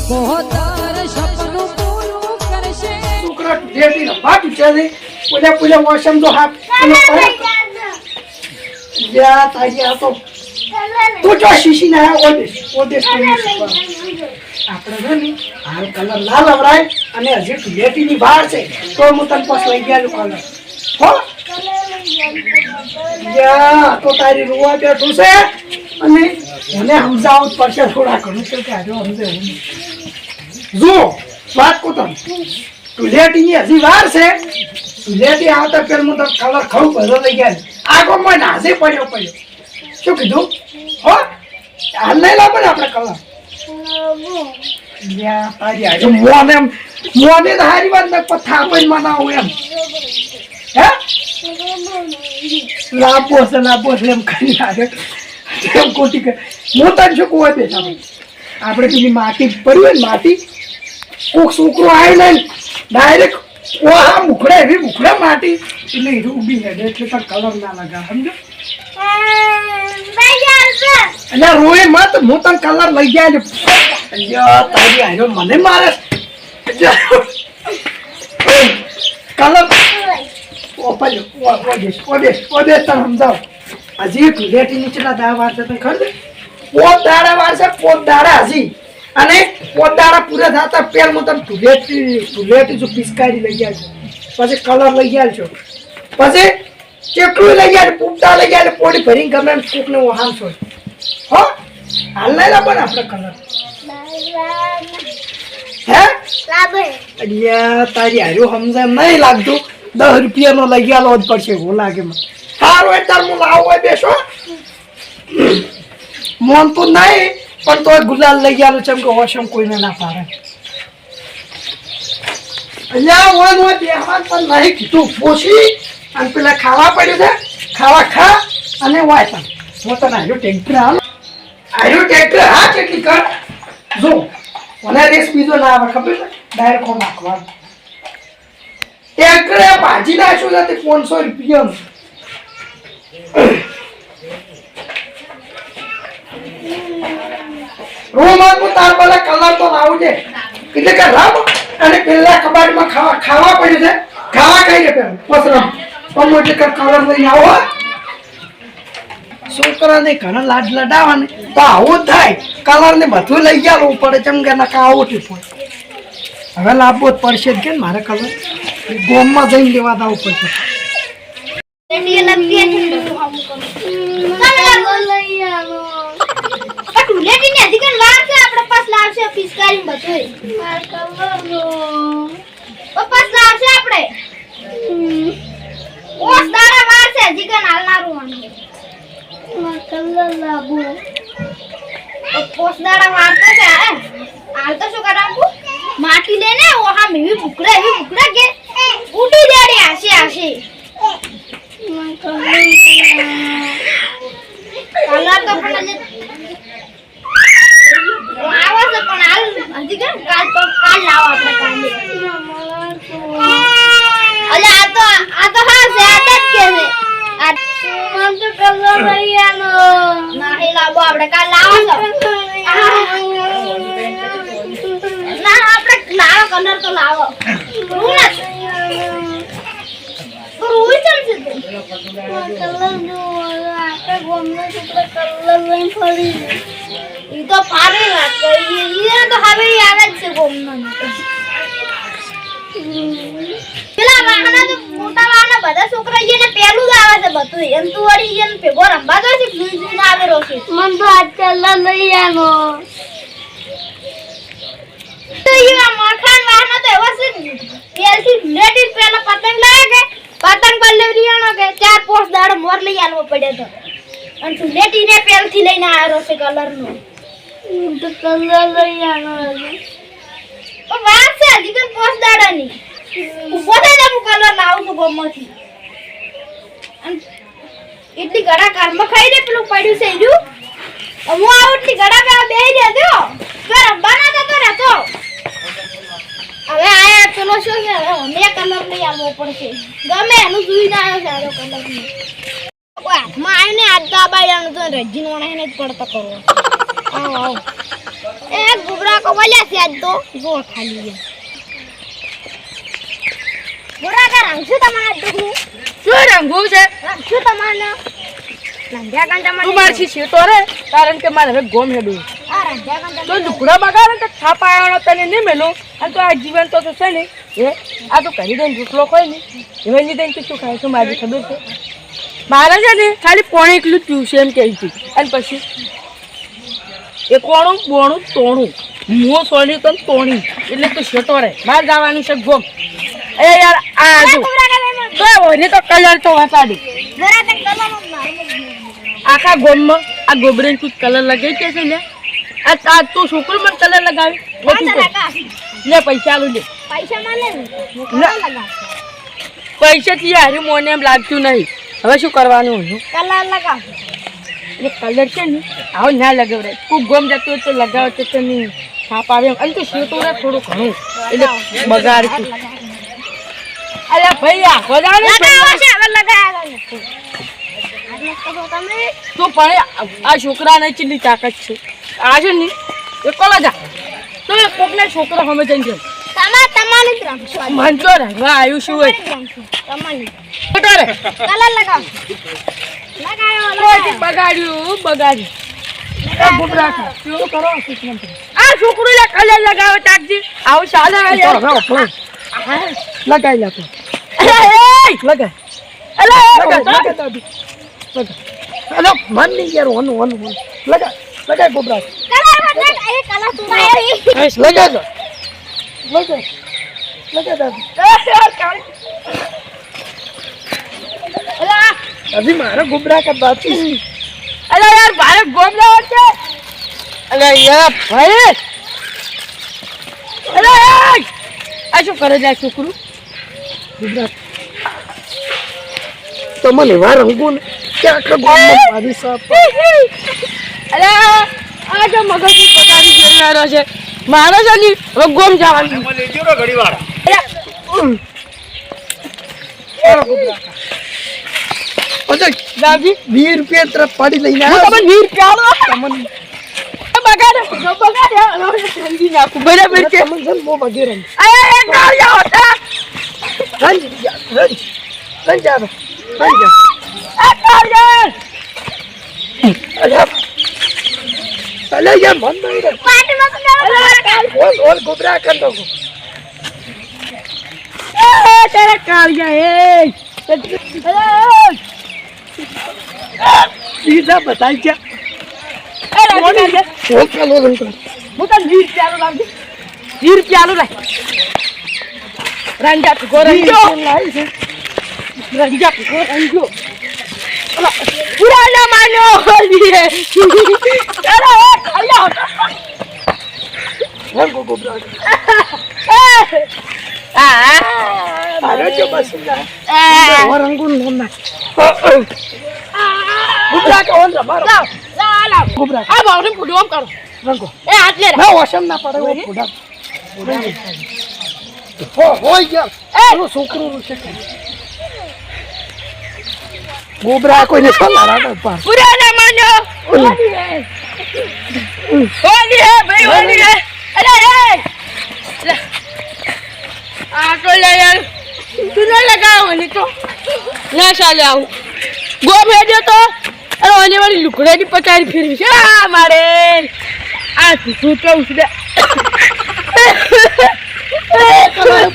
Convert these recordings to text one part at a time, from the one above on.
પોતાર સપનું પૂરું કરશે છોકરા જેથી રફા પીછે છે પૂજા વોશમ તો હાથ યા તાજી આ તો તું જો શીશી ના ઓદેશ આપણે ને હાલ કલર લાલ આવરાય અને હજી ટીલેટીની બહાર છે તો હું તને પાસ લઈ ગયા કલર હો યા તો તારી રૂવા બેઠું છે અને મને સમજાવવું પડશે થોડા ઘણું છે કે આજે સમજાવું જો વાત કો તમ ટીલેટીની હજી વાર છે ટીલેટી આવતા પેલ હું તને કલર ખાવું બધો લઈ ગયા આગો મને હાજે પડ્યો શું કીધું હો હાલ નહીં લાવો ને આપણે કલર યા તારી આજે મોને હારી વાત ને પથ્થા પણ મનાવું એમ હે લાપો છે એમ કરી લાગે એમ કોટી કે હું તને શું કોઈ બેઠા આપણે પેલી માટી પડી હોય ને માટી કોક છોકરો આવી નહીં ડાયરેક્ટ ઓહા મુખડે એવી મુખડે માટી એટલે એ ઊભી હેડે એટલે તાર કલર ના લગા સમજો એટલે રોએ મત હું તને કલર લઈ જાય તારી આવ્યો મને મારે કલર ઓદેશ તને સમજાવ હજી ટીલેટી નીચેના દા વાર છે તને ખબર પોત દાડા વાર છે પોત દાડા હજી અને પોત દાડા પૂરા થતા પેલ હું તને ટીલેટી જો પિસ્કારી લઈ ગયા છો પછી કલર લઈ ગયા છો પછી ચેકડું લઈ ગયા પૂપટા લઈ ગયા પોડી ભરીને ગમે એમ કોકને વહાણ છો હો હાલ નહીં લાવો ને આપણે કલર હે અડિયા તારી હાર્યું સમજે એમ નહીં લાગતું 10 રૂપિયાનો લઈ ગયા જ પડશે એવું લાગે મને સારું એટલે હું લાવો બેસો મોન તો નહીં પણ તો ગુલાલ લઈ ગયા છે કે વોશમ કોઈને ના પાડે અલ્યા વન હોય બેહાન પણ નહીં કીધું પોસી અને પેલા ખાવા પડ્યું છે ખાવા ખા અને વાય પણ હું તને આવ્યો ટેન્કર હા કેટલી કર જો મને રેસ બીજો ના આવે ખબર છે ડાયરેક્ટ કોણ નાખવાનું ટેન્કર ભાજી નાખ્યું છે 500 રૂપિયાનું રૂમમાં તાર પેલા કલર તો લાવું છે એટલે કે રમ અને પેલા કબાટમાં ખાવા પડ્યું છે ખાવા કઈ દે પેલું પસરમ પણ એટલે કલર લઈને આવો છોકરાને ઘણા લાડ લડાવવાને તો આવું જ થાય કલર ને બધું લઈ જવું પડે ચમ કે ના આવું જ પડે હવે લાવવો જ પડશે જ કે મારે કલર ગોમમાં જઈને લેવા જવું પડશે માટી લે ને ઓહા મેવી ભૂકડા કે ઉડી દેડી આશે કલર તો પણ લાવો છે પણ હાલ હજી કેમ કાલ લાવો આપણે કાલે અલે આ તો હા છે આ જ કે છે આ મન તો કલર લઈ આનો નહીં લાવો આપણે કાલ લાવો છો ના આપણે લાવો કલર તો લાવો રૂઈ ચાલશે કલર જો આપણે ગોમને કલર લઈને ફરી ઈ તો પારે વાત કરી ઈ તો હવે આવે જ છે ગોમનો પેલા વાહના તો મોટા વાહના બધા છોકરા એને પેલું જ આવે છે બધું એમ તો વળી એને ભેગો રંબા તો છે ફ્યુઝ આવે રોશે મન તો આજ કલર લઈ આનો તો ઈ મખાન વાહના તો એવા છે પેલથી લેડીઝ પેલા પતંગ લાગે પતંગ પર લેરીયાનો કે 4-5 દાડો મોર લઈ આલવો પડે તો અને તું લેટીને પેલથી લઈને આવ્યો છે કલરનો તો કલર લઈ આનો ઓ વાત છે હજી કે 5 દાડાની ઉભો થઈ જા હું કલર લાવું છું ગોમમાંથી એટલી ગડા ઘરમાં ખાઈ દે પેલું પડ્યું છે ઈડું હું આઉટલી ગડા પે બેહી રહેજો તો રંબાના તો રહેતો હવે આયા પેલો શું છે મે કલર લઈ આવવો પડશે ગમે એનું સુઈ ના આવ્યો સારો કલર ની ઓય હાથમાં આવીને હાથ દાબાડ્યાનું તો રજીન વણાઈને જ પડતા કરો આવ એ ગુબરા કો વલ્યા છે આજ તો જો ખાલી બોરા કા રંગશું તમારે દુખું શું રંગવું છે રંગશું તમારે રંગ્યા કાંટા તું મને મારથી છેતો રે કારણ કે મારે હવે ગોમ હેડું આ રંગ્યા કાંટા તો લુકડા બગાડે તો છાપા આવવાનો તને નહીં મેલું અને તો આ જીવન તો છે ને એ આ તો કરી દઈને રોટલો હોય ને એવા લીધે તું શું ખાય છે મારી ખબર છે મારે છે ને ખાલી પોણે એકલું જ પીવું છે એમ કહી હતી અને પછી એ કોણું બોણું તોણું મું સોલ્યું તો તોણી એટલે તું છેટો રહે બહાર જવાનું છે ગોમ એ યાર આ જો તો હોય તો કલર તો વસાડી બોરા તે કલર મારું આખા ગોમમાં આ ગોબરેન તું કલર લગાવી કે છે ને આ તું છોકરું મને કલર લગાવી લે પૈસા આલું લે પૈસા મને ના. પૈસાથી હારી મોને એમ લાગતું નહીં હવે શું કરવાનું હતું કલર લગાવ એ કલર છે ને આવો ના લગાવડે તું ગોમ જતું હોય તો લગાવ તો તને છાપ આવે એમ અને તું શીતું રહે થોડું ઘણું એટલે બગાડતું અરે ભાઈ આ બગાડે લગાવો છે હવે લગાયા તમે તું પણ આ છોકરાને કેટલી તાકાત છે આ છે ને એ કોલા જા તો એ કોકને છોકરો હમે જઈને ગયો તમારે જ રંગશું આજ. મન તો રંગવા આવ્યું શું હોય તમારી ખોટો રે કલર લગાવ લગાયો કોઈ બગાડ્યું આ ગુબરા ખા. શું કરો આ છોકરો લે કલર લગાવે તાકજી આવું ચાલે લગાઈ લે લગાય હેલો મન નહીં યાર ઓનું લગાય ગોબરા કલર બદલ એ કલર તું લગાય દાદી અભી મારા ગોબરા કા બાકી અરે યાર મારે ગોમ લેવા છે અરે યાર ભાઈ અરે આ શું કરે છે આ છોકરું ગોબરા તમને એવા રંગો ને કે આખા ગામમાં મારી સાપ અરે આ જો મગજની પચાવી ગેરનારો છે મારે છે ને હવે ગોમ જવાનું દાદી 20 રૂપિયા તરફ પાડી લઈને હું આવ્યો તમને 20 પ્યાલો તમને બગાડે ઠંડી નાખું બરાબર છે તમને છે ને બહુ વગેરે અરે કાળિયા હતા રંજ જા આ કાળિયા અલે યાર મન નહીં રે પાર્ટીમાં તો ઓલ ગોબરા કર દો તેરા કાળિયા સીધા બતાઈ છે હું તને 20 પ્યાલો લાવજે 20 પ્યાલો લાવ રંજા ગોરંજો રંજા ગોરંજો પુરાના માનો હોલીએ અરે ખાયા રંગો ગોબરા અરે જો બસ ના રંગો નો ના ગોબરા કા ઓન મારો ગોબરા આ બાવને ફૂડો આમ કરો રંગો એ હાથ લે ના વશમ ના પડે ઓ ફોડા હોય યાર એ છોકરું છે ગોબરા કોઈને સલાહ રાખો પાર પુરાના માનો હોલી હે ભાઈ હોલી હે અરે આ તો યાર તું ના લગાવો ને તો ના ચાલે આવું ગોમ હેડ્યો તો અરે ઓલી વાળી લુકડાની પચારી ફેરવી છે આ મારે આ શું કહું છું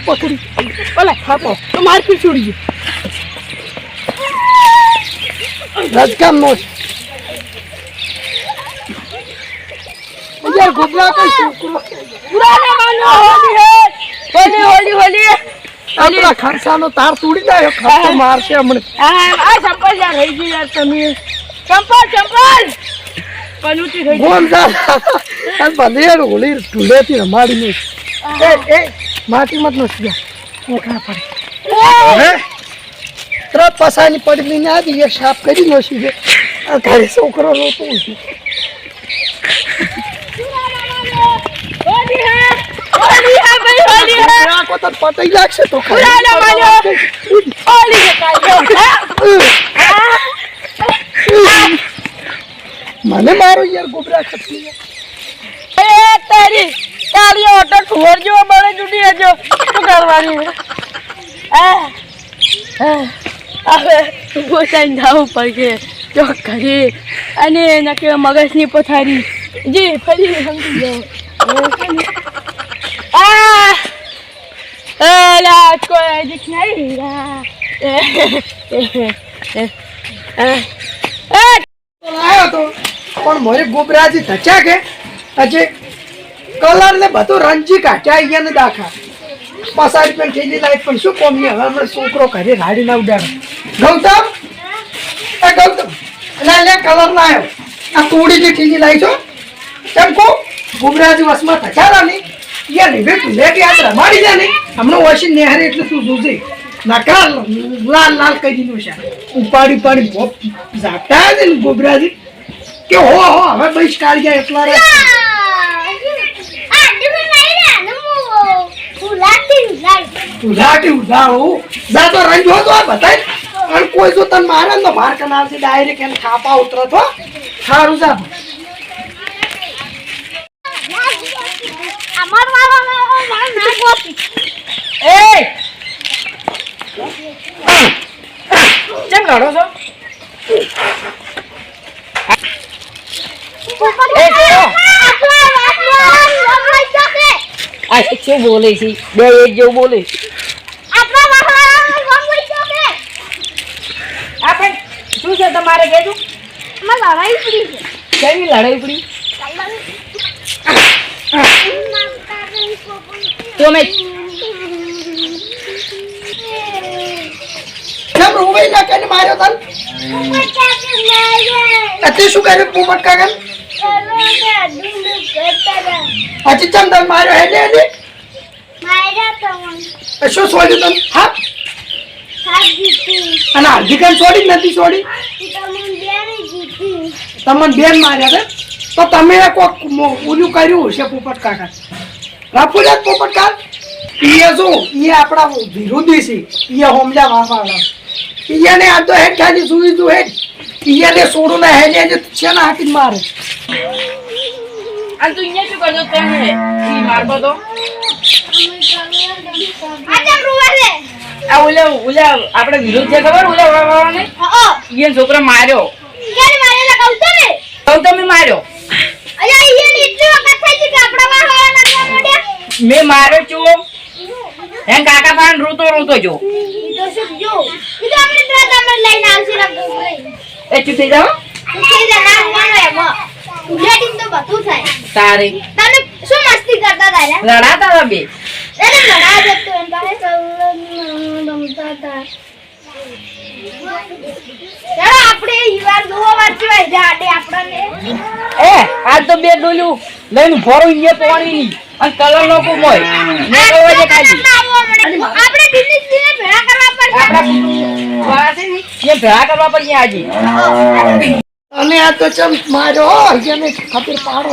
પકડી ઓલા ખાપો તો માર પી છોડી રાજકામ નો યાર ગોબરા કઈ છોકરો પુરાના માનો હોલી હે હોલી આપણા ખરસાનો તાર તોડી જાય ખર્ચો મારશે હમણે આ ચંપલ યાર રહી ગઈ યાર તમે ચંપલ પનુટી રહી બોલ જા અને બંધેર હોલી ઢૂલેથી રમાડી નો એ માટી મત નો સિયા ઓખા પડે હે ત્રણ પસાની પડી લઈને આવી એક સાફ કરી નો છે આ ઘરે છોકરો રોતો છે હોલી હે ભાઈ હોલી હે આખો તો પટાઈ લાગશે તો પુરાના માનો હોલી હે મને મારો યાર ગોબરા ખપી એ તારી એ મોટો ઠુવર જેવો બળે જુડી હજો શું કરવાની હવે પોતાને જવું પડશે ચોક કરી અને નકે મગજની પથારી જે ફરી સમજી જાઉં કોઈ હજી નહીં આવ્યો તો પણ મારે ગોબરાજી થચા કે હજી કલર ને બધું રંજી કાઢ્યા અહીંયા ને દાખા પસારી પણ થયેલી લાઈટ પણ શું કોમી હવે હમણાં છોકરો ઘરે રાડી ના ઉડાડે ગૌતમ ગૌતમ લે કલર ના આવ્યો આ તોડી જે ઠીની લાઈ છો કેમ કો ગોબરાજી વસમાં થચારા નહીં યાર ને બેટું લે કે આ રમાડી જાય ને હમણાં વોશિંગ નેહરે એટલે તું જોજે નાકા લાલ લાલ કરી દીધું છે ઉપાડી ઝાપટા છે ને ગોબરાજી કે હો હવે બૈસ કાઢી જાય એટલા રે ઉધાડું જા તો રંજ હો તો બતાય અને કોઈ જો તને મારે ને માર કનાલથી ડાયરેક્ટ એને ખાપા ઉતરો તો સારું જા કેમ કાઢો છો આ શું બોલે છે બે એક જેવું બોલે આપણે શું છે તમારે કહેજો લડાઈ પડી છે કેવી લડાઈ પડી તમે કેમ રૂવાઈ ના કને માર્યો તન અત્યારે શું કર્યું પોપટ કાકા હજી ચમ તન માર્યો હેડે હેડે શું છોડ્યું તન હા અને હલ્દીકન છોડી નથી છોડી તમને બેન માર્યા છે તો તમે કોક ઓલું કર્યું હશે પોપટ કાકા રફુજા પોપટ કાકા એ જો એ આપણા વિરોધી છે એ હોમલા વાવાળા ઈયાને આ તો હેડ ખાલી સુઈ જો હેડ ઈયાને છોડું ના હેડ એને છે ના હાકી મારે આ તું અહીંયા શું કરજો તમે ઈ મારબો તો આ ઓલે આપણે વિરોધ છે ખબર ઓલે વાવાને ઈ છોકરો માર્યો ગૌતમે માર્યો મેં માર્યો છું એમ કાકા પાન રોતો જો એ ચૂપ થઈ જાઓ તારે લડાતા હતા બે આજ તો બે ડોલું લઈને ભરો અહીંયા પાણી અને કલર નો કુમોય ભેળા કરવા પડશે આજે અને આ તો ચમ માર્યો એને ખબર પાડો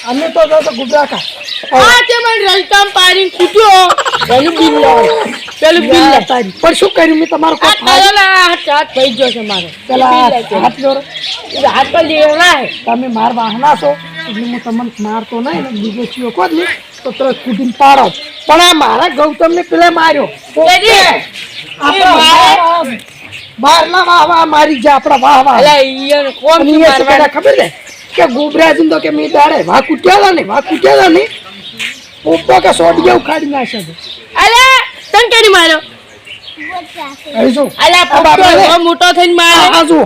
અમે તો ગુજરાતા પાડી ખૂટ્યો પેલું બિલ પેલું બિલ પણ શું કર્યું મેં તમારો હાથ થઈ ગયો છે મારો પેલા હાથ જોડો હાથ તો લેવડા તમે માર વાહના છો એટલે હું તમને મારતો નહીં ને બીજો ચિયો કોદ ને તો તરત કૂદીને પાડો પણ આ મારા ગૌતમ ને પેલા માર્યો બહારના વાહ મારી જા આપણા વાહ ખબર છે કે ગોબરાજી તો કે મેં દાડે વાહ કૂટ્યા ને પોપો કે સોડિયા ઉખાડી નાખે છે અલે તન કેની માર્યો મોટો થઈને મારે આ જો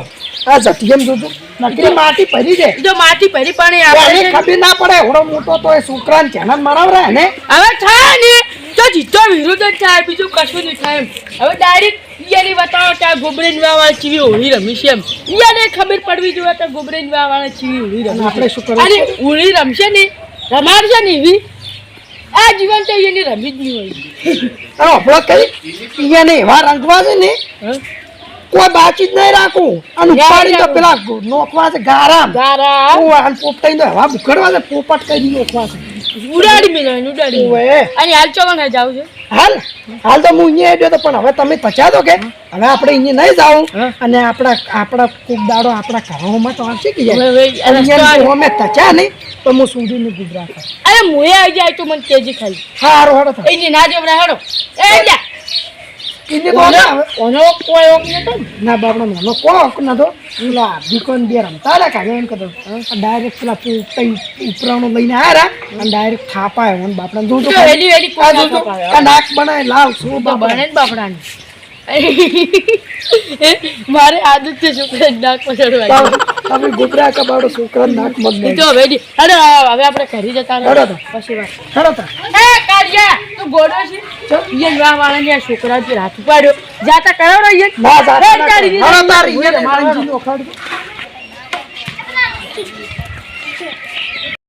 આ જટિયમ જોજો નકરી માટી ભરી દે જો માટી ભરી પાણી આવે ખબર ના પડે ઓડો મોટો તો એ છોકરાને ધ્યાન મરાવરા ને હવે થાય ને તો જીતો વિરુદ્ધ જ થાય બીજું કશું નહીં થાય હવે ડાયરેક્ટ ઈયાની બતાવો કે આ ગોબરેન વાવાળા ચીવી હોળી રમી છે એમ ઈયાને ખબર પડવી જોઈએ તો ગોબરેન વાવાળા ચીવી હોળી રમી આપણે શું કરવું અરે હોળી રમશે ને રમાડશે ને એવી આ જીવન તો એની રમી જ નહીં હોય આપણો કઈ ઈયાને એવા રંગવા છે ને કોઈ બાચી જ નહીં રાખું અને ઉપાડી તો પેલા નોખવા છે ગારામ અને પોપટાઈ તો હવા બુકડવા છે પોપટ કઈ નોખવા છે ઉડાડી મેળવાની ઉડાડી અને હાલ ચોકન જાવ છે હાલ તો હું અહીંયા આવ્યો તો પણ હવે તમે પચા દો કે હવે આપણે અહીંયા નહીં જાઉં અને આપણા ખૂબ દાડો આપણા ઘરોમાં તો આવશે કે અમે તચા નહીં તો હું સુધીને ગુજરા ખાય અરે મોએ આવી જાય તો મને કેજી ખાલી હારો હારો થાય એની ના જોબરા હેડો એ જા એને તો ના આવે. ઓનો કોઈ ઓક નતો ના બાપડા નો કોક ના તો પેલા બીકોન બે રમતા લે કાઢે એમ કહેતો ડાયરેક્ટ પેલા ઉપરાણો લઈને આવ્યા અને ડાયરેક્ટ થાપા આવ્યો અને બાપડા જો તો વેલી વેલી આ જોજો, આ નાક બનાય લાવ શું તો બાપડા બને ને બાપડાની મારે આદત છે છોકરા નાક પછાડવા તમે ગુબરા કબાડો છોકરા નાક મત એ દે તો વેલી અરે હવે આપણે ઘરે જતા હેડો રહે તો. પછી વાત હેડો તા એ કાઢ્યા તું ગોડો છે ચલ. એ નવા વાળાને આ છોકરા પર હાથ ઉપાડ્યો જાતા કરાવડો એ ના જાતા ના કાઢી કરો. દીધા. હેડો તારી ઉભી રહે, એને મારો મારી જીનો ખાડ દો.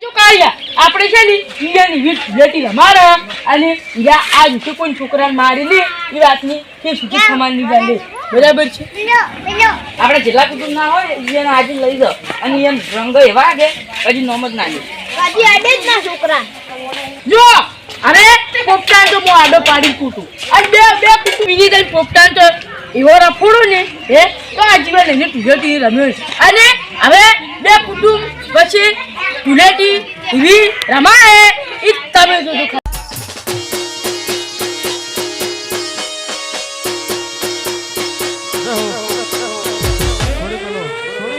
જો કાઢ્યા આપણે છે ને ઈયાની વીટ વેટી રમાડો અને ઈયા આ રીતે કોઈ છોકરાને મારી દે એ વાતની કે સુધી સમાન ની જાણે બરાબર છે આપણે જેટલા કુટુંબ ના હોય એને આજે લઈ જાઓ અને એમ રંગ એવા કે હજી નોમ જ ના લે હજી અડે જ ના છોકરા જો અરે પોપટાન તો હું આડો પાડી કૂટું અને બે કૂટું બીજી તઈ પોપટાન તો એવો રફોડું ને હે તો આ જીવન એને ટુલેટી રમ્યો છે અને હવે બે કુટુંબ પછી ટુલેટી એવી રમાય એ તમે જોજો